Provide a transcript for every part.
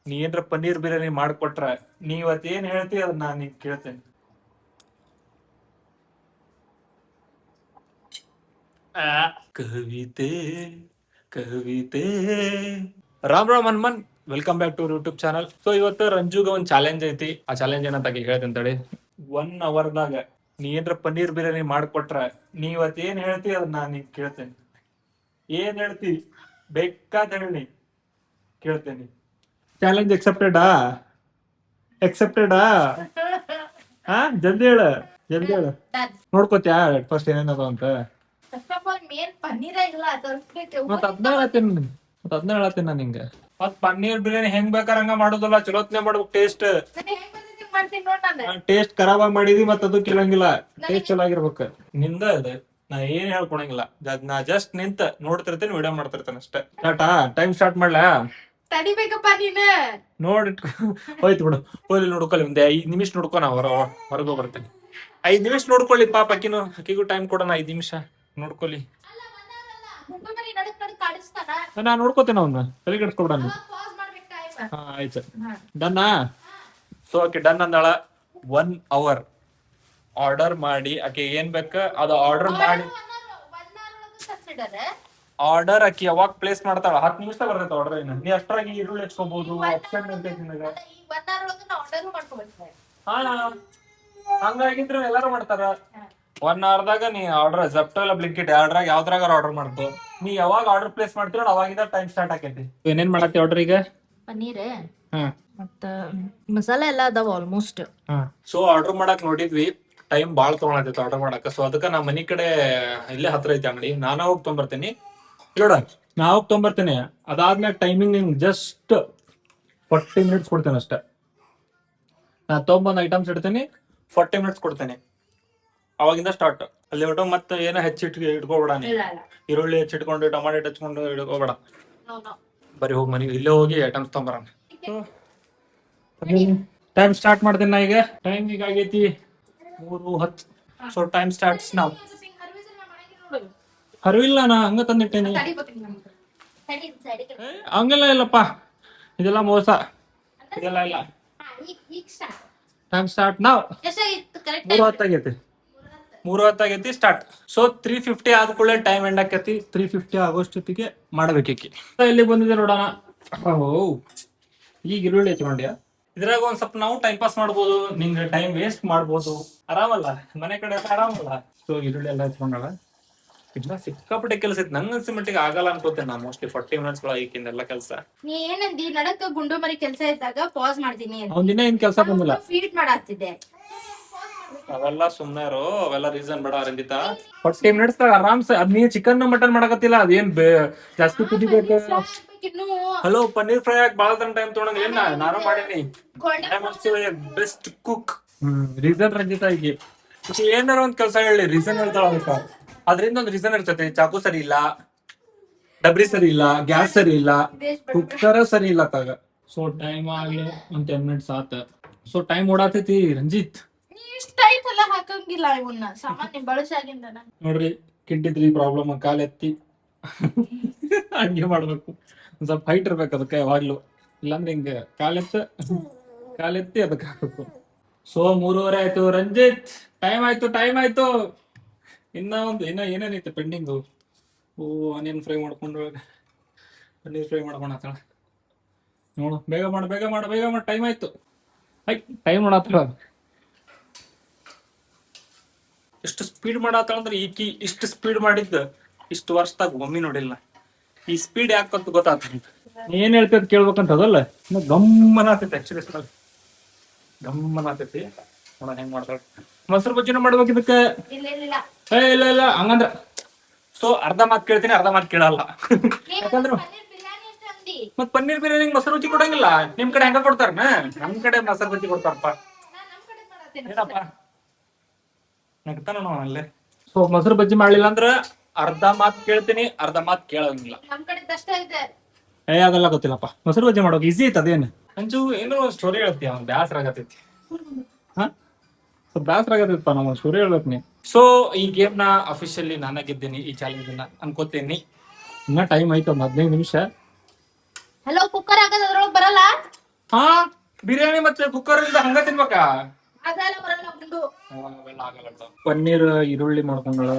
ನೀ ಏನ್ರ ಪನ್ನೀರ್ ಬಿರಿಯಾನಿ ಮಾಡ್ಕೊಟ್ರ ನೀ ಇವತ್ ಏನ್ ಹೇಳ್ತಿ ಅದನ್ನ ನಾನ್ ನಿಂಗ್ ಕೇಳ್ತೇನೆ. ಕವಿತೆ ಕವಿತೆ Ram Ram Hanuman, welcome back to YouTube channel. So ಇವತ್ತು ರಂಜುಗ ಒಂದ್ ಚಾಲೆಂಜ್ ಐತಿ. ಆ ಚಾಲೆಂಜ್ ಏನಂತ ಹೇಳ್ತೇನೆ ತಡಿ. 1 ಅವರ್ದಾಗ ನೀ ಏನ್ರ ಪನ್ನೀರ್ ಬಿರಿಯಾನಿ ಮಾಡ್ಕೊಟ್ರ ನೀ ಇವತ್ ಏನ್ ಹೇಳ್ತಿ ಅದನ್ನ ನಾನ್ ನಿಂಗ್ ಕೇಳ್ತೇನೆ. ಏನ್ ಹೇಳ್ತಿ ಬೇಕಾದ ಹೇಳಿ, ಕೇಳ್ತೇನೆ. ಚಾಲೆಂಜ್ ಎಕ್ಸೆಪ್ಟೆಡಾ? ಎಕ್ಸೆಪ್ಟೆಡಾ? ಹಾ, ಜಲ್ದಿ ಹೇಳ, ಜಲ್ದಿ ಹೇಳ. ನೋಡ್ಕೋತ್ಯಾ ಫಸ್ಟ್ ಏನೇನದ ಅಂತ? ಮತ್ ಅದ್ನ ಹೇಳತ್ತೀನಿ ನಾನು ನಿಂಗೆ. ಮತ್ ಪನ್ನೀರ್ ಬಿರಿಯಾನಿ ಹೆಂಗ್ ಬೇಕಾರ ಹಂಗ ಮಾಡೋದಲ್ಲ, ಚಲೋತ್ನೆ ಮಾಡ್ಬೇಕು. ಟೇಸ್ಟ್ ಖರಾಬ್ ಆಗಿ ಮಾಡಿದಿ ಮತ್ ಅದು ಕೇಳಂಗಿಲ್ಲ. ಟೇಸ್ಟ್ ಚಲೋ ಆಗಿರ್ಬೇಕು. ನಿಂದ ಇದೆ, ನಾ ಏನ್ ಹೇಳ್ಕೊಳಂಗಿಲ್ಲ. ನಾ ಜಸ್ಟ್ ನಿಂತ ನೋಡ್ತಿರ್ತೇನೆ, ವಿಡಿಯೋ ಮಾಡ್ತಿರ್ತೇನೆ ಅಷ್ಟೇ. ಸ್ಟಾರ್ಟಾ? ಟೈಮ್ ಸ್ಟಾರ್ಟ್ ಮಾಡ್ಲಾ? ತಡಿಬೇಕಪ್ಪ ನೀನು. ನೋಡಿಟ್ ಹೋಯ್ತು ಬಿಡು. ಹೋಗ್ಲಿ ನೋಡ್ಕೊಳ್ಳಿ, ಒಂದ್ 5 ನಿಮಿಷ ನೋಡ್ಕೊ. ನಾ ಹೊರಗೆ ಬರ್ತೇನೆ. 5 ನಿಮಿಷ ನೋಡ್ಕೊಳ್ಳಿ ಪಾಪ. ಅಕ್ಕಿಗೂ ಟೈಮ್ ಕೊಡೋಣ. 5 ನಿಮಿಷ ನೋಡ್ಕೊಳ್ಳಿ. ನಾ ನೋಡ್ಕೋತೇನೆ ಅವ್ನ, ತಲೆ ಕೆಡಿಸ್ಕೊಬಿಡ. ಹಾ ಆಯ್ತು, ಡನ್ನಾ? ಸೊ ಆಕೆ ಡನ್ ಅಂದಾಳ. 1 ಅವರ್ ಆರ್ಡರ್ ಮಾಡಿ ಆಕೆ ಏನ್ ಬೇಕ ಅದು ಆರ್ಡರ್ ಮಾಡಿ. ಆರ್ಡರ್ ಆಕಿ ಯಾವಾಗ ಪ್ಲೇಸ್ ಮಾಡ್ತಾಳ 10 ನಿಮಿಷ ಬರ್ತೈತೆ ಆರ್ಡರ್. ಏನು ನೀ ಅಷ್ಟ್ರಾಗಿ ಈರುಳ್ಳಿ ಹಚ್ಕೋಬಹುದು, ಆಪ್ಷನ್ ಇರ್ತೈತಿ ನಿನಗ. ಹಾ, ಹಂಗಾಗಿದ್ರೆ ಎಲ್ಲಾರು ಮಾಡ್ತಾರ. 1 ಅವರ್ದಾಗ ನೀ ಆರ್ಡರ್ ಜೆಪ್ಟೋ ಇಲ್ಲ ಬ್ಲಿಂಕಿಟ್ ಯಾವ್ದ್ರಾಗ ಆರ್ಡರ್ ಮಾಡ್ತು. ನೀ ಯಾವಾಗ ಆರ್ಡರ್ ಪ್ಲೇಸ್ ಮಾಡ್ತೀರ ಅವಾಗಿಂದ ಟೈಮ್ ಸ್ಟಾರ್ಟ್ ಆಕೈತಿ. ಏನೇನ್ ಮಾಡತ್ತಿ ಆರ್ಡರ್ ಈಗ? ಪನ್ನೀರ್ ಹಾ, ಮತ್ತ ಮಸಾಲೆ ಎಲ್ಲ ಅದಾವ ಆಲ್ಮೋಸ್ಟ್. ಸೊ ಆರ್ಡರ್ ಮಾಡಕ್ ನೋಡಿದ್ವಿ, ಟೈಮ್ ಬಾಳ್ ತಗೊಳತೈತಿ ಆರ್ಡರ್ ಮಾಡಕ್. ಸೊ ಅದಕ್ಕ ನಾ ಮನಿ ಕಡೆ ಇಲ್ಲೇ ಹತ್ರ ಐತಿ ಅಂಗಡಿ, ನಾನ ಹೋಗಿ ತೊಗೊಂಬರ್ತೀನಿ. ನೋಡ, ನಾ ಹೋಗಿ ತೊಗೊಂಬರ್ತೀನಿ. ಅದಾದ್ಮೇಲೆ ಟೈಮಿಂಗ್ ನಿಂಗ್ ಜಸ್ಟ್ 40 ಮಿನಿಟ್ಸ್ ಕೊಡ್ತೇನೆ ಅಷ್ಟೇ. ನಾ ತೊಗೊಂಬಂದ್ ಐಟಮ್ಸ್ ಇಡ್ತೀನಿ, 40 ಮಿನಿಟ್ಸ್ ಕೊಡ್ತೇನೆ. ಅವಾಗಿಂದ ಸ್ಟಾರ್ಟ್. ಅಲ್ಲಿ ಒಟ್ಟು ಮತ್ತೆ ಏನೋ ಇಟ್ಕೋಬೇಡ ನೀ. ಈರುಳ್ಳಿ ಹೆಚ್ಚಿಟ್ಕೊಂಡು ಟೊಮಾಟೊ ಹಚ್ಕೊಂಡು ಇಟ್ಕೋಬೇಡ. ಬರೀ ಹೋಗಿ ಮನೆಗೆ ಇಲ್ಲೇ ಹೋಗಿ ಐಟಮ್ಸ್ ತೊಗೊಂಬರೋಣ. ಟೈಮ್ ಸ್ಟಾರ್ಟ್ ಮಾಡ್ತೀನಿ ನಾ ಈಗ. ಟೈಮ್ ಈಗ ಆಗೈತಿ 3:10. ಸೊ ಟೈಮ್ ಸ್ಟಾರ್ಟ್ಸ್ ನಾವು. ಹರಿವಿಲ್ಲ, ನಾ ಹಂಗ ತಂದಿಟ್ಟೇನಿ. ಹಂಗೆಲ್ಲ ಇಲ್ಲಪ್ಪ, ಇದೆಲ್ಲ ಮೋಸ, ಇದೆಲ್ಲ ಇಲ್ಲ. ಟೈಮ್ ಸ್ಟಾರ್ಟ್ ನಾವು. 3:10 ಆಗೈತಿ. ಸ್ಟಾರ್ಟ್. ಸೊ 3:50 ಆದ ಕೂಡಲೇ ಟೈಮ್ ಎಂಡ್ ಆಕೈತಿ. 3:50 ಆಗೋಷ್ಟೊತ್ತಿಗೆ ಮಾಡ್ಬೇಕಿ. ಇಲ್ಲಿ ಬಂದಿದೆ ನೋಡೋಣ. ಈಗ ಈರುಳ್ಳಿ ಹಚ್ಕೊಂಡ್ಯಾ? ಇದ್ರಾಗ ಒಂದ್ ಸ್ವಲ್ಪ ನಾವು ಟೈಮ್ ಪಾಸ್ ಮಾಡ್ಬೋದು, ನಿಂಗೆ ಟೈಮ್ ವೇಸ್ಟ್ ಮಾಡ್ಬೋದು. ಆರಾಮಲ್ಲ, ಮನೆ ಕಡೆ ಆರಾಮಲ್ಲ. ಸೊ ಈರುಳ್ಳಿ ಎಲ್ಲ ಹಚ್ಕೊಂಡಾಳ. ಇಲ್ಲ ಸಿಕ್ಕಾಪಟ್ಟೆ ಕೆಲಸ ಐತಿ. ನಂಗೆ ಅನ್ಸಿ ಮಟ್ಟಿಗೆ ಆಗಲ್ಲ ಅನ್ಕೋತೇನೆ ನಾ. ಮೋಸ್ಟ್ಲಿ 40 ಮಿನಿಟ್ಸ್ ಒಳಗಿಂದೆಲ್ಲ ಕೆಲಸ. ನೀ ಏನಂದಿ ನಡಕ ಗುಂಡು ಮರಿ ಕೆಲಸ ಇದ್ದಾಗ ಪಾಸ್ ಮಾಡ್ತೀನಿ. ಅವ್ನ ದಿನ ಏನ್ ಕೆಲಸ ಬಂದಿಲ್ಲ. ಫೀಡ್ ಮಾಡಾತಿದ್ದೆ. ಅವೆಲ್ಲ ಸುಮ್ನಾರು, ಅವೆಲ್ಲ ರೀಸನ್ ಬೇಡ ರಂಜಿತಾ. 40 ಮಿನಿಟ್ಸ್ ಆರಾಮ್ಸೆ. ಅದ್ ನೀ ಚಿಕನ್ ಮಟನ್ ಮಾಡಕತ್ತಿಲ್ಲ, ಅದೇನ್ ಜಾಸ್ತಿ ಕುದಿಬೇಕು. ಹಲೋ, ಪನ್ನೀರ್ ಫ್ರೈ ಆಗಿ ಬಾಳ ಟೈಮ್ ತೊಗೊಂಡ್ ಏನ್ ನಾನು ಮಾಡೀನಿ. Best cook. ರೀಸನ್ ರಂಜಿತಾ ಈಗ ಏನಾರ ಒಂದ್ ಕೆಲಸ ಹೇಳಿ, ರೀಸನ್ ಹೇಳ್ತಾಳ. ಅದ್ರಿಂದ ಒಂದ್ ರೀಸನ್ ಇರ್ತೈತಿ. ಚಾಕು ಸರಿ ಇಲ್ಲ, ಡಬ್ರಿ ಸರಿ ಇಲ್ಲ, ಗ್ಯಾಸ್ ಸರಿ ಇಲ್ಲ, ಕುಕ್ಕರ್ ಸರಿ ಇಲ್ಲ ತಾಗ. ಸೊ ಟೈಮ್ ಆಗ್ಲಿ ಒಂದ್ 10 ಮಿನಿಟ್ಸ್ ಆತ. ಸೊ ಟೈಮ್ ಓಡಾತೈತಿ ರಂಜಿತ್. ಟೈಟ್ ಎಲ್ಲ ಹಾಕಂಗಿಲ್ಲ ಇವನ್ನ, ಸಾಮಾನ್ಯ ಬಳಸಾಗಿಂದ ನೋಡ್ರಿ. ಕಿಡ್ಡಿದ್ರಿ ಪ್ರಾಬ್ಲಮ್, ಕಾಲೆತ್ತಿ ಅಡ್ಗೆ ಮಾಡ್ಬೇಕು. ಒಂದ್ ಸ್ವಲ್ಪ ಹೈಟ್ ಇರ್ಬೇಕು ಅದಕ್ಕೆ ಯಾವಾಗ್ಲೂ. ಇಲ್ಲಾಂದ್ರೆ ಹಿಂಗ ಕಾಲೆತ್ತಿ ಅದಕ್ಕೆ ಹಾಕ್ಬೇಕು. ಸೊ 3:30 ಆಯ್ತು ರಂಜಿತ್. ಟೈಮ್ ಆಯ್ತು. ಇನ್ನ ಏನೇನೈತೆ ಪೆಂಡಿಂಗು? ಆನಿಯನ್ ಫ್ರೈ ಮಾಡ್ಕೊಂಡು ಪನ್ನೀರ್ ಫ್ರೈ ಮಾಡ್ಕೊಳತ್ತಾಳ ನೋಡು. ಬೇಗ ಮಾಡು. ಟೈಮ್ ಆಯ್ತು. ಟೈಮ್ ಮಾಡತ್ತಾಳ. ಎಷ್ಟು ಸ್ಪೀಡ್ ಮಾಡತ್ತಾಳ ಅಂದ್ರೆ ಈಕಿ ಇಷ್ಟು ಸ್ಪೀಡ್ ಮಾಡಿದ್ದ ಇಷ್ಟು ವರ್ಷದಾಗ ಒಮ್ಮೆ ನೋಡಿಲ್ಲ. ಈ ಸ್ಪೀಡ್ ಯಾಕಂತ ಗೊತ್ತಾಗ್ತದೆ. ಏನ್ ಹೇಳ್ತದ ಕೇಳ್ಬೇಕಂತ ಅದಲ್ಲ, ಗಮ್ಮನ ಆಗ್ತೈತಿ. ಆಕ್ಚುಲಿ ಗಮ್ಮನ ಆಗ್ತೈತಿ. ನೋಡ ಹೆಂಗ್ ಮಾಡ್ತಾಳ. ಮೊಸರು ಬಜ್ಜಿನ ಮಾಡ್ಬೇಕು ಇದಕ್ಕೆ. ಇಲ್ಲ ಹಂಗಂದ್ರ. ಸೊ ಅರ್ಧ ಮಾತ್ ಕೇಳ್ತೀನಿ, ಅರ್ಧ ಮಾತ್ ಕೇಳಲ್ಲ. ಯಾಕಂದ್ರ ಮತ್ ಪನ್ನೀರ್ ಬಿರಿಯಾನಿ ಮೊಸರು ಬಜ್ಜಿ ಕೊಡಂಗಿಲ್ಲ. ನಿಮ್ ಕಡೆ ಹೆಂಗ ಕೊಡ್ತಾರ? ನಮ್ ಕಡೆ ಮೊಸರು ಬಜ್ಜಿ ಕೊಡ್ತಾರಪ್ಪ. ಏನಪ್ಪ ನಗ್ತಾನ ಅಲ್ಲೇ. ಸೊ ಮೊಸರು ಬಜ್ಜಿ ಮಾಡ್ಲಿಲ್ಲ ಅಂದ್ರ ಅರ್ಧ ಮಾತ್ ಕೇಳ್ತೀನಿ, ಅರ್ಧ ಮಾತ್ ಕೇಳಂಗಿಲ್ಲ. ಅದೆಲ್ಲ ಗೊತ್ತಿಲ್ಲಪ್ಪ. ಮೊಸರು ಬಜ್ಜಿ ಮಾಡೋಕೆ ಈಸಿ ಐತೆ. ಅದೇನು ಅಂಜು ಏನೋ ಸ್ಟೋರಿ ಹೇಳ್ತೀಯ, ಬ್ಯಾಸರ ಆಗತೈತಿ. ಬ್ಯಾಸರ ಆಗತೈತಪ್ಪ, ನಮ್ಮ ಸ್ಟೋರಿ ಹೇಳ್ಬೇಕು ನೀ. ಸೊ ಈ ಗೇಮ್ ನ ಅಫಿಷಿಯಲಿ ನಾನ ಗೆದ್ದೀನಿ, ಈ ಚಾಲೆಂಜ್ ನ ಅನ್ಕೋತೀನಿ. ಇನ್ನ ಟೈಮ್ ಆಯ್ತು, 15 ನಿಮಿಷ. ಹಲೋ, ಕುಕ್ಕರ್ ಹಾಕೋದ್ ಅದ್ರೊಳಗ್ ಬರಲ್ಲ. ಹಾ ಬಿರಿಯಾನಿ ಮತ್ತೆ ಕುಕ್ಕರ್ ಇಂದ ಹಂಗ ತಿನ್ಬೇಕಾ? ಅದೆಲ್ಲ ಬರಲ್ಲ ಒಂದು. ಅವೆಲ್ಲ ಆಗಲ್ಲ ಬಿಡು. ಪನ್ನೀರ್ ಈರುಳ್ಳಿ ಮಾಡ್ಕೊಂಡಳ,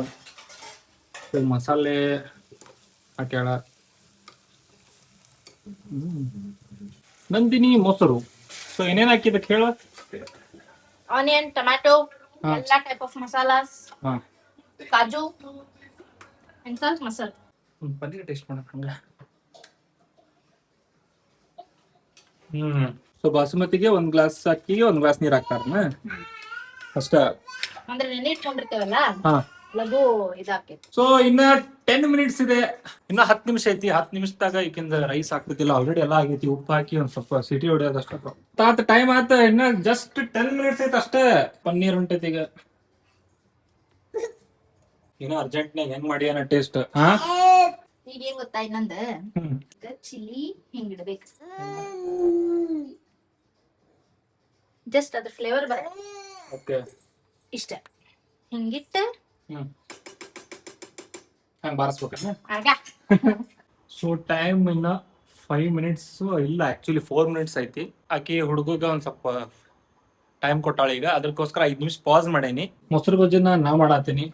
ಮಸಾಲೆ ಹಾಕ್ಯಾಳ, ನಂದಿನಿ ಮೊಸರು. ಸೊ ಏನೇನ್ ಹಾಕಿದ ಹೇಳ? ಆನಿಯನ್, ಟೊಮ್ಯಾಟೊ, ಹಾ. ಎಲ್ಲಾ ಟೈಪ್ ಆಫ್ ಮಸಾಲಾಸ್, ಹಾ ಕಾಜು and ಸ್ವಲ್ಪ ಮಸಾಲ. ಪನ್ನೀರ್ ಟೇಸ್ಟ್ ಮಾಡಕ್ ಹಂಗ. ಸೊ ಬಾಸುಮತಿಗೆ 1 ಗ್ಲಾಸ್ ಅಕ್ಕಿಗೆ 1 ಗ್ಲಾಸ್ ನೀರ್ ಹಾಕ್ತಾರನ ಅಷ್ಟ. ಅಂದ್ರೆ ನೆನೆ ಇಟ್ಕೊಂಡಿರ್ತೇವಲ್ಲ ಹಾ. ಲಘು ಇದಾಕೈತಿ. ಸೊ ಇನ್ನ 10 ಮಿನಿಟ್ಸ್ ಇದೆ, ಇನ್ನ 10 ನಿಮಿಷ ಐತಿ. 10 ನಿಮಿಷದಾಗ ಈಗಿಂದ ರೈಸ್ ಹಾಕ್ತಿದ್ದಿಲ್ಲ, ಆಲ್ರೆಡಿ ಎಲ್ಲ ಆಗೈತಿ. ಉಪ್ಪು ಹಾಕಿ ಒಂದ್ ಸ್ವಲ್ಪ ಸಿಟಿ ಹೊಡಿಯೋದಷ್ಟ ತಾತ ಟೈಮ್ ಆತ. ಇನ್ನ ಜಸ್ಟ್ 10 ಮಿನಿಟ್ಸ್ ಐತಿ ಅಷ್ಟೇ. ಪನ್ನೀರ್ ಹೊಂಟೈತಿ ಈಗ. ಏನೋ ಅರ್ಜೆಂಟ್ನಾಗ ಹೆಂಗ್ ಮಾಡ್ಯಾನ ಟೇಸ್ಟ್. ಹಾ ಈಗ ಏನ್ ಗೊತ್ತಾ ಇನ್ನೊಂದ ಚಿಲ್ಲಿ ಹಿಂಗಿಡ್ಬೇಕು, ಜಸ್ಟ್ ಅದ್ರ ಫ್ಲೇವರ್ ಬರ ಓಕೆ ಇಷ್ಟ. ಹಿಂಗಿಟ್ಟ ಹಂಗ ಬಾರಿಸ್ಬೇಕನ್ನ. ಆಗ ಸೊ ಟೈಮ್ ಇನ್ನ 5 ಮಿನಿಟ್ಸ್ ಇಲ್ಲ, ಆಕ್ಚುಲಿ 4 ಮಿನಿಟ್ಸ್ ಐತಿ. ಆಕಿ ಹುಡುಗಗ ಒಂದ್ ಸ್ವಲ್ಪ ಟೈಮ್ ಕೊಟ್ಟಾಳ ಈಗ, ಅದಕ್ಕೋಸ್ಕರ 5 ನಿಮಿಷ ಪಾಸ್ ಮಾಡೇನಿ. ಮೊಸರು ಬಜ್ಜಿನ ನಾ ಮಾಡಾತೀನಿ,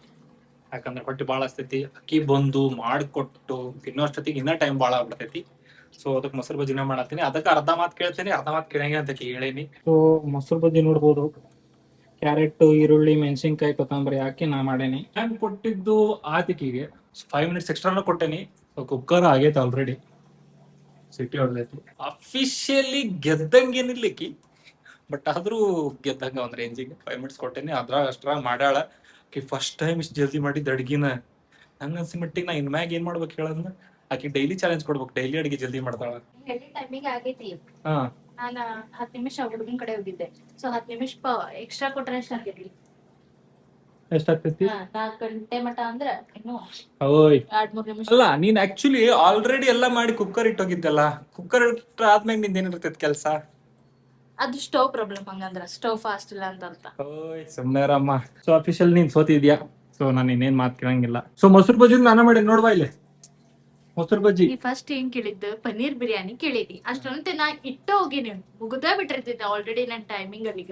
ಯಾಕಂದ್ರೆ ಹೊಟ್ಟೆ ಭಾಳ ಹಸ್ತೈತಿ. ಅಕ್ಕಿ ಬಂದು ಮಾಡಿಕೊಟ್ಟು ತಿನ್ನೋಷ್ಟೊತ್ತಿಗೆ ಇನ್ನ ಟೈಮ್ ಭಾಳ ಆಗ್ಬಿಡ್ತೈತಿ. ಸೊ ಅದಕ್ಕೆ ಮೊಸರು ಬಜ್ಜಿನ ಮಾಡಾತೀನಿ. ಅದಕ್ಕೆ ಅರ್ಧ ಮಾತು ಕೇಳ್ತೀನಿ, ಅರ್ಧ ಮಾತು ಕೇಳಂಗೆ ಅಂತ ಹೇಳೇನಿ. ಸೊ ಮೊಸರು ಬಜ್ಜಿ ನೋಡ್ಬೋದು, ಕ್ಯಾರೆಟ್, ಈರುಳ್ಳಿ, ಮೆಣಸಿನ್ಕಾಯಿ, ಕೊತ್ತಂಬರಿ ಹಾಕಿ ನಾ ಮಾಡೇನಿ. ಟೈಮ್ ಕೊಟ್ಟಿದ್ದು ಆತಿಕಿಗೆ 5 ಮಿನಿಟ್ಸ್ ಎಕ್ಸ್ಟ್ರಾನು ಕೊಟ್ಟೇನಿ. ಕುಕ್ಕರ್ ಆಗೈತೆ ಆಲ್ರೆಡಿ, ಸಿಟಿ ಹೊಡೆದೈತಿ. ಅಫಿಷಿಯಲಿ ಗೆದ್ದಂಗೇನಿರ್ಲಿಕ್ಕಿ, ಬಟ್ ಆದ್ರೂ ಗೆದ್ದಂಗ ಒಂದ್ ರೇಂಜಿಗೆ 5 ಮಿನಿಟ್ಸ್ ಕೊಟ್ಟೇನಿ. ಅಷ್ಟ್ರಾಗ ಮಾಡ್ಯಾಳ. ಆಕಿ ಫಸ್ಟ್ ಟೈಮ್ ಇಷ್ಟು ಜಲ್ದಿ ಮಾಡಿದ್ದು ಅಡ್ಗಿನ. ನಂಗೆ ಅನ್ಸಿ ಮಟ್ಟಿಗೆ ನಾ ಇನ್ಮ್ಯಾಗ ಏನ್ ಮಾಡ್ಬೇಕು ಹೇಳೋದನ್ನ, ಆಕಿ ಡೈಲಿ ಚಾಲೆಂಜ್ ಕೊಡ್ಬೇಕು, ಡೈಲಿ ಅಡಿಗೆ ಜಲ್ದಿ ಮಾಡ್ತಾಳ. ಹೇಳಿ ಟೈಮಿಗೆ ಆಗೈತಿ. ಹಾ ನಾನು 10 ನಿಮಿಷ ಹುಡುಗನ ಕಡೆ ಹೋಗಿದ್ದೆ. ಸೊ 10 ನಿಮಿಷ ಎಕ್ಸ್ಟ್ರಾ ಕೊಟ್ರೆ ಎಷ್ಟ್ ಆಗಿರ್ಲಿ? ಎಷ್ಟಾಗ್ತೈತಿ? 4 ಗಂಟೆ ಮಟ ಅಂದ್ರ ಇನ್ನು ಓಯ್ 2-3 ನಿಮಿಷ. ಅಲ್ಲ, ನೀನ್ ಆಕ್ಚುಲಿ ಆಲ್ರೆಡಿ ಎಲ್ಲ ಮಾಡಿ ಕುಕ್ಕರ್ ಇಟ್ಟೋಗಿದ್ದಲ್ಲ. ಕುಕ್ಕರ್ ಇಟ್ಟ ಆದ್ಮೇಲೆ ನಿಂದ ಏನಿರ್ತೈತಿ ಕೆಲಸ? ಅದು ಸ್ಟವ್ ಪ್ರಾಬ್ಲಮ್. ಹಂಗಂದ್ರ ಸ್ಟವ್ ಫಾಸ್ಟ್ ಇಲ್ಲ ಅಂತ ಅರ್ಥ. ಓಯ್ ಸುಮ್ನೆರಮ್ಮ. ಸೊ ಅಫಿಷಿಯಲ್ ನೀನ್ ಸೋತಿದ್ಯಾ. ಸೊ ನಾನು ಇನ್ನೇನ್ ಮಾತು ಕೇಳಂಗಿಲ್ಲ. ಸೊ ಮೊಸರು ಬಜ್ಜಿ ನಾನು ಮಾಡಿ ನೋಡ್ವಾ ಇಲ್ಲಿ. ಮೊಸರು ಬಜ್ಜಿ ನೀ ಫಸ್ಟ್ ಏನ್ ಕೇಳಿದ್ದು? ಪನ್ನೀರ್ ಬಿರಿಯಾನಿ ಕೇಳಿದಿ. ಅಷ್ಟಂತೆ ನಾ ಇಟ್ಟ ಹೋಗಿನಿ, ಮುಗ್ದ ಬಿಟ್ಟಿರ್ತಿದ್ದೆ ಆಲ್ರೆಡಿ ನನ್ನ ಟೈಮಿಂಗ್ ಅಲ್ಲಿ.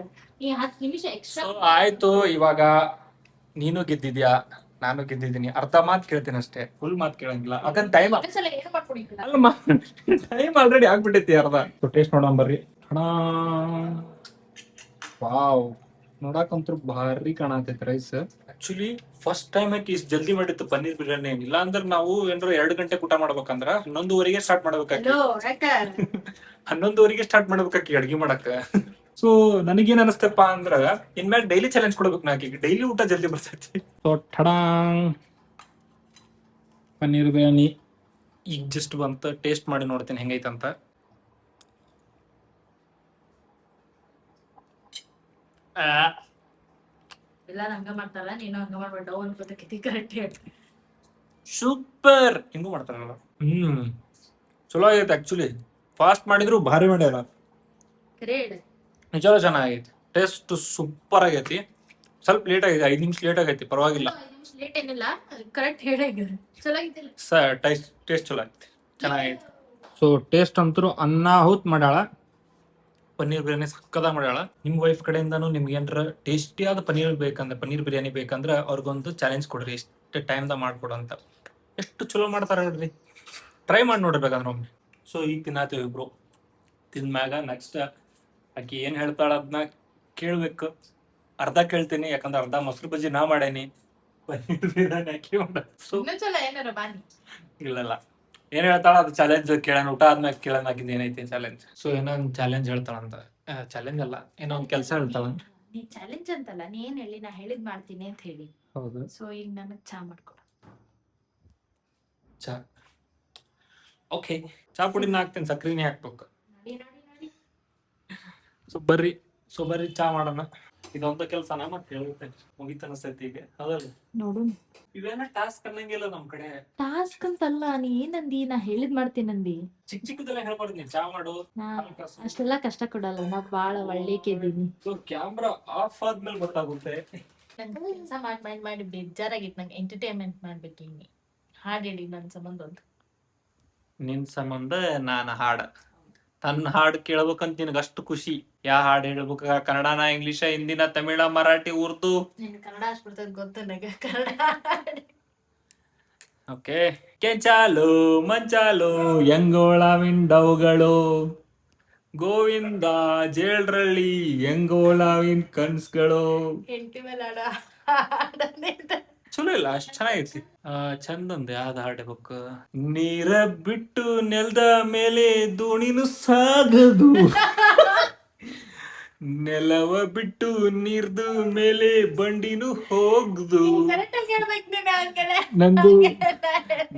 ನೀ 10 ನಿಮಿಷ ಎಕ್ಸ್ಟ್ರಾ. ಆಯ್ತು, ಇವಾಗ ನೀನು ಗೆದ್ದಿದ್ಯಾ, ನಾನು ಗೆದ್ದಿದ್ದೀನಿ. ಅರ್ಧ ಮಾತು ಕೇಳ್ತೀನಿ ಅಷ್ಟೇ, ಫುಲ್ ಮಾತು ಕೇಳಂಗಿಲ್ಲ. ಅದನ್ನ ಟೈಮ್ ಏನು ಮಾಡ್ಕೊಡಿ. ಅಲ್ಲಮ್ಮ, ಟೈಮ್ ಆಲ್ರೆಡಿ ಆಗ್ಬಿಟ್ಟೈತಿ ಅರ್ಧ. ಸೊ ಟೇಸ್ಟ್ ನೋಡೋಣ ಬರ್ರಿ. ವಾವ್, ನೋಡಾಕಂತೂ ಭಾರಿ ಕಾಣತೈತಿ ರೈಸ್. ಆಕ್ಚುಲಿ ಫಸ್ಟ್ ಟೈಮ್ ಆಕಿ ಇಷ್ಟು ಜಲ್ದಿ ಮಾಡಿತ್ತು ಪನ್ನೀರ್ ಬಿರಿಯಾನಿ. ಇಲ್ಲ ಅಂದ್ರೆ ನಾವು ಏನಾರ 2 ಗಂಟೆ ಊಟ ಮಾಡ್ಬೇಕಂದ್ರ 11:30ಗೆ ಸ್ಟಾರ್ಟ್ ಮಾಡ್ಬೇಕಾಕಿ. 11:30ಗೆ ಸ್ಟಾರ್ಟ್ ಮಾಡ್ಬೇಕಾಕಿ ಅಡ್ಗೆ ಮಾಡಕ. ಸೊ ನನಗೇನ್ ಅನಿಸ್ತಪ್ಪ ಅಂದ್ರ, ಇನ್ಮ್ಯಾಗ ಡೈಲಿ ಚಾಲೆಂಜ್ ಕೊಡ್ಬೇಕು. ನಾಕಿ ಡೈಲಿ ಊಟ ಜಲ್ದಿ ಬರ್ತೈತಿ. ಸೊ ಠಡಾಂಗ್ ಪನ್ನೀರ್ ಬಿರಿಯಾನಿ ಈಗ ಜಸ್ಟ್ ಬಂತ. ಟೇಸ್ಟ್ ಮಾಡಿ ನೋಡ್ತೀನಿ ಹೆಂಗೈತಂತ. ಎಲ್ಲ ಹಂಗ ಮಾಡ್ತಾರ, ನೀನು ಹಂಗ ಮಾಡ್ಬೇಡ ಅನ್ಕೋತೈತಿ. ಕರೆಕ್ಟ್ ಹೇಳಿ. ಸೂಪರ್. ಹಿಂಗೂ ಮಾಡ್ತಾರಲ್ಲ. ಚಲೋ ಆಗೈತೆ ಆಕ್ಚುಲಿ. ಫಾಸ್ಟ್ ಮಾಡಿದ್ರು ಭಾರಿ ಮಾಡ್ಯಾರ. ನಿಜವಾಗ್ಲೂ ಚೆನ್ನಾಗೈತಿ. ಟೇಸ್ಟ್ ಸೂಪರ್ ಆಗೈತಿ. ಸ್ವಲ್ಪ ಲೇಟ್ ಆಗೈತಿ, 5 ನಿಮಿಷ ಲೇಟ್ ಆಗೈತಿ, ಪರವಾಗಿಲ್ಲ. ಲೇಟ್ ಏನಿಲ್ಲ, ಕರೆಕ್ಟ್ ಹೇಳಿ. ಚಲೋ ಆಗಿಲ್ಲ ಟೇಸ್ಟ್ ಚಲೋ ಆಗೈತಿ, ಚೆನ್ನಾಗೈತಿ. ಸೊ ಟೇಸ್ಟ್ ಅಂತೂ ಅನ್ನ ಹೌತ್ ಮಾಡ್ಯಾಳ. ಪನ್ನೀರ್ ಬಿರಿಯಾನಿ ಸಕ್ಕದಾಗ ಮಾಡ್ಯಾಳ. ನಿಮ್ ವೈಫ್ ಕಡೆಯಿಂದನೂ ನಿಮ್ಗೆ ಏನಾರ ಟೇಸ್ಟಿಯಾದ ಪನ್ನೀರ್ ಬಿರಿಯಾನಿ ಬೇಕಂದ್ರೆ ಅವ್ರಿಗೊಂದು ಚಾಲೆಂಜ್ ಕೊಡ್ರಿ, ಎಷ್ಟು ಟೈಮ್ದಾಗ ಮಾಡ್ಕೊಡು ಅಂತ. ಎಷ್ಟು ಚಲೋ ಮಾಡ್ತಾರ ಹೇಳ್ರಿ, ಟ್ರೈ ಮಾಡಿ ನೋಡ್ಬೇಕಂದ್ರೆ ಒಮ್ಮೆ. ಸೊ ಈಗ ತಿನ್ನತ್ತೀವಿ ಇಬ್ರು. ತಿಂದ್ಮ್ಯಾಗ ನೆಕ್ಸ್ಟ್ ಆಕಿ ಏನ್ ಹೇಳ್ತಾಳ ಅದನ್ನ ಕೇಳ್ಬೇಕು. ಅರ್ಧ ಕೇಳ್ತೀನಿ, ಯಾಕಂದ್ರೆ ಅರ್ಧ ಮೊಸರು ಬಜ್ಜಿ ನಾ ಮಾಡೇನಿ, ಪನ್ನೀರ್ ಬಿರಿಯಾನಿ ಆಕಿ ಮಾಡ. ಸೊ ಏನಾರ ಬಾನಿ ಇಲ್ಲ, ಏನ್ ಹೇಳ್ತಾಳ ಅದು ಚಾಲೆಂಜ್ ಕೇಳೋಣ. ಊಟ ಆದ್ಮೇಲೆ ಕೇಳೋಣ ಆಗಿಂದ ಏನೈತಿ ಚಾಲೆಂಜ್. ಸೊ ಏನೊಂದ್ ಚಾಲೆಂಜ್ ಹೇಳ್ತಾಳಂತ. ಚಾಲೆಂಜ್ ಅಲ್ಲ, ಏನೋ ಒಂದ್ ಕೆಲಸ ಹೇಳ್ತಾಳ. ನೀ ಚಾಲೆಂಜ್ ಅಂತಲ್ಲ, ನೀ ಏನ್ ಹೇಳಿ, ನಾ ಹೇಳಿದ್ ಮಾಡ್ತೀನಿ ಅಂತ ಹೇಳಿ. ಹೌದು. ಸೊ ಈಗ ನನಗ್ ಚಾ ಮಾಡ್ಕೊಡು. ಚಾ ಓಕೆ, ಚಾ ಪುಡಿನ ಹಾಕ್ತೀನಿ, ಸಕ್ರಿನೇ ಹಾಕ್ಬೇಕು. ಸೊ ಬರ್ರಿ ಚಾ ಮಾಡೋಣ. ಇದೊಂದು ಕೆಲಸನ ಮತ್ತೆ ಹೇಳ್ತೇನೆ, ಮುಗಿತ ಅನಿಸ್ತೈತಿ ಈಗ. ಅದಲ್ಲ ನೋಡು, ಇವೇನ ಟಾಸ್ಕ್ ಅನ್ನಂಗಿಲ್ಲ ನಮ್ ಕಡೆ. ಟಾಸ್ಕ್ ಅಂತಲ್ಲ, ನೀ ಏನಂದಿ, ನಾ ಹೇಳಿದ್ ಮಾಡ್ತೀನಂದಿ. ಚಿಕ್ಕದೆಲ್ಲ ಹೇಳ್ಬಾರ್ದು. ನೀನ್ ಚಾ ಮಾಡು. ಅಷ್ಟೆಲ್ಲಾ ಕಷ್ಟ ಕೊಡಲ್ಲ, ನಾ ಬಾಳ ಒಳ್ಳೆಕಿದ್ದೀನಿ. ಸೊ ಕ್ಯಾಮ್ರಾ ಆಫ್ ಆದ್ಮೇಲೆ ಗೊತ್ತಾಗುತ್ತೆ. ನನ್ ಕೆಲಸ ಮಾಡಿ ಬೇಜಾರಾಗಿತ್ತು. ನಂಗೆ ಎಂಟರ್ಟೈನ್ಮೆಂಟ್ ಮಾಡ್ಬೇಕು. ಹಿಂಗೆ ಹಾಡು ಹೇಳಿ ನನ್ ಸಂಬಂಧ ಒಂದು. ನಿನ್ ಸಂಬಂಧ ನಾನು ಹಾಡ ನನ್ನ ಹಾಡು ಕೇಳ್ಬೇಕಂತ ನಿನಗೆ ಅಷ್ಟು ಖುಷಿ. ಯಾ ಹಾಡು ಹೇಳ್ಬೇಕ? ಕನ್ನಡನ, ಇಂಗ್ಲಿಷ, ಹಿಂದಿನ, ತಮಿಳ, ಮರಾಠಿ, ಉರ್ದು? ನಿನ್ ಕನ್ನಡ ಅಷ್ಟು ಬರ್ತದ ಗೊತ್ತು ನನಗೆ ಕನ್ನಡ. ಓಕೆ. ಕೆಂಚಾಲು ಮಂಚಾಲು ಎಂಗೋಳ ವಿಂಡೌಗಳು, ಗೋವಿಂದ ಜೇಳ್ರಳ್ಳಿ ಎಂಗೋಳವಿನ್ ಕನ್ಸ್ಗಳು. ಹೆಂಡತಿ ಮೇಲೆ ಹಾಡ ಚಲೋ ಇಲ್ಲ, ಅಷ್ಟ್ ಚೆನ್ನಾಗೈತಿ. ಚಂದಂದ ಯಾವ್ದು ಹಾಡ್ಬೇಕು? ನೀರ ಬಿಟ್ಟು ನೆಲದ ಮೇಲೆ ದೋಣಿನು ಸಾಗದು, ನೆಲವ ಬಿಟ್ಟು ನೀರ್ದು ಮೇಲೆ ಬಂಡಿನು ಹೋಗ್ದು. ಕರೆಕ್ಟಾಗಿ ಹೇಳ್ಬೇಕು ನೀನು ಹಂಗೆಲ್ಲ. ನಂದು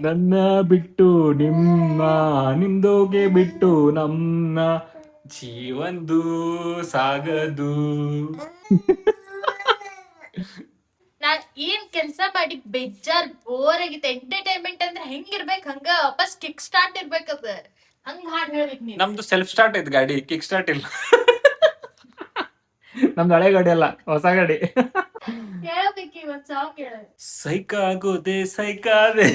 ನನ್ನ ಬಿಟ್ಟು ನಿಮ್ಮ, ನಿಮ್ದೋಗೆ ಬಿಟ್ಟು ನಮ್ಮ, ಜೀವಂದು ಸಾಗದು. ನಾ ಏನ್ ಕೆಲ್ಸ ಮಾಡಿ ಬೇಜಾರ್ ಬೋರ್ ಆಗಿತ್ತು. ಎಂಟರ್ಟೈನ್ಮೆಂಟ್ ಅಂದ್ರೆ ಹೆಂಗಿರ್ಬೇಕು ಹಂಗ ವಾಪಸ್ ಕಿಕ್ ಸ್ಟಾರ್ಟ್ ಇರ್ಬೇಕದ, ಹಂಗ ಹಾಡ್ ಹೇಳ್ಬೇಕು ನೀನ್. ನಮ್ದು ಸೆಲ್ಫ್ ಸ್ಟಾರ್ಟ್ ಐತ್ ಗಾಡಿ, ಕಿಕ್ ಸ್ಟಾರ್ಟ್ ಇಲ್ಲ. ನಮ್ದು ಹಳೆ ಗಾಡಿ ಅಲ್ಲ, ಹೊಸ ಗಾಡಿ. ಹೇಳ್ಬೇಕು ಇವತ್ ಸಾಂಗ್ ಹೇಳ. ಸೈಕಾಗೋದೆ ಸೈಕಾದೆ,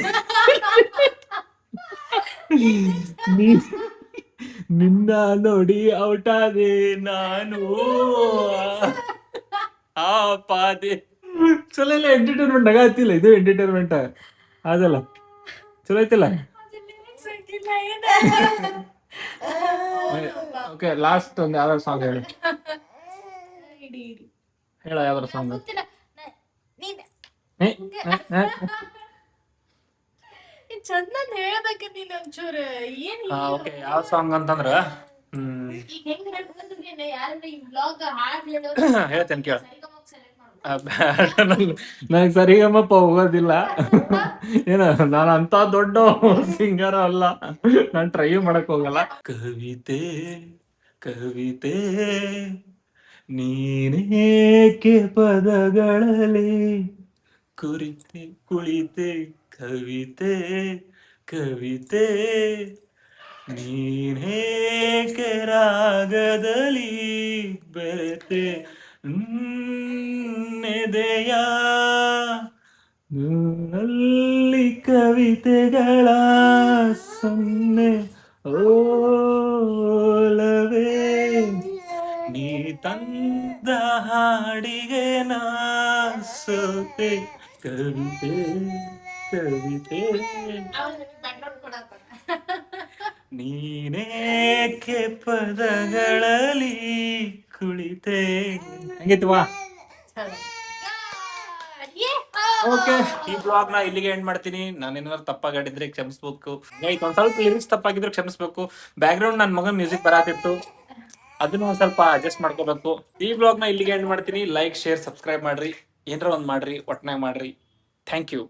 ನಿನ್ನ ನೋಡಿ ಔಟಾದೆ ನಾನು ಆ ಪಾದೆ. ಚಲೋ ಇಲ್ಲ, ಎಂಟರ್ಟೈನ್ಮೆಂಟ್ ಆಗತ್ತಿಲ್ಲ. ಇದು ಎಂಟರ್ಟೈನ್ಮೆಂಟ್ ಅದಲ್ಲ, ಚಲೋ ಐತಿಲ್ಲ. ಓಕೆ, ಲಾಸ್ಟ್ ಒಂದು ಯಾವ್ದಾರು ಸಾಂಗ್ ಹೇಳು. ಹೇಳ ಯಾವ್ದಾರು ಸಾಂಗ್. ಚಂದ ಹೇಳ್ಬೇಕ ನೀನ್ ಒಂಚೂರು. ಏನ್ ಓಕೆ, ಯಾವ ಸಾಂಗ್ ಅಂತಂದ್ರ ಈಗ ಹೆಂಗ್ ಹೇಳ್ಬೇಕಂದ್ರೆ ನೀನ್ ಯಾರ ಈ ವ್ಲಾಗ್ ಹಾಡ್ ಹೇಳೋರು ಹೇಳ್ತೇನೆ ಕೇಳ. ಸೆಲೆಕ್ಟ್ ಮಾಡ್ಕೊ. ನನಗೆ ಸರಿಗಮಪ್ಪ ಹೋಗೋದಿಲ್ಲ. ಏನ ನಾನು ಅಂತ ದೊಡ್ಡ ಸಿಂಗರ್ ಅಲ್ಲ, ನಾನು ಟ್ರೈ ಮಾಡಕ್ ಹೋಗಲ್ಲ. ಕವಿತೆ ಕವಿತೆ ನೀನೇಕೆ ಪದಗಳಲ್ಲಿ ಕುರಿತೆ ಕುಳಿತೆ, ಕವಿತೆ ಕವಿತೆ ನೀನೇಕೆ ರಾಗದಲ್ಲಿ ಬೆರೆತೆ, ನೆದೆಯ ಅಲ್ಲಿ ಕವಿತೆಗಳ ಸೊನ್ನೆ ಓಲವೇ, ನೀ ತಂದ ಹಾಡಿಗೆ ನಾ ಸೋತೆ, ಕವಿತೆ ಕವಿತೆ ನೀನೇಕೆ ಪದಗಳಲ್ಲಿ ಕುಳಿತೆ. ಹಂಗೈತಿವಾ? ಓಕೆ, ಈ ಬ್ಲಾಗ್ ನ ಇಲ್ಲಿಗೆ ಎಂಡ್ ಮಾಡ್ತೀನಿ. ನಾನು ಏನಾದ್ರು ತಪ್ಪಾಗಿದ್ರೆ ಕ್ಷಮಿಸ್ಬೇಕು. ಒಂದ್ ಸ್ವಲ್ಪ ಲಿರಿಕ್ಸ್ ತಪ್ಪಾಗಿದ್ರೆ ಕ್ಷಮಿಸ್ಬೇಕು. ಬ್ಯಾಕ್ ಗ್ರೌಂಡ್ ನನ್ನ ಮಗನ್ ಮ್ಯೂಸಿಕ್ ಬರಾತಿತ್ತು, ಅದನ್ನ ಒಂದ್ ಸ್ವಲ್ಪ ಅಡ್ಜಸ್ಟ್ ಮಾಡ್ಕೋಬೇಕು. ಈ ಬ್ಲಾಗ್ ನ ಇಲ್ಲಿಗೆ ಎಂಡ್ ಮಾಡ್ತೀನಿ. ಲೈಕ್, ಶೇರ್, ಸಬ್ಸ್ಕ್ರೈಬ್ ಮಾಡ್ರಿ. ಏನಾರ ಒಂದ್ ಮಾಡ್ರಿ, ಒಟ್ನಾಗ ಮಾಡ್ರಿ. Thank you.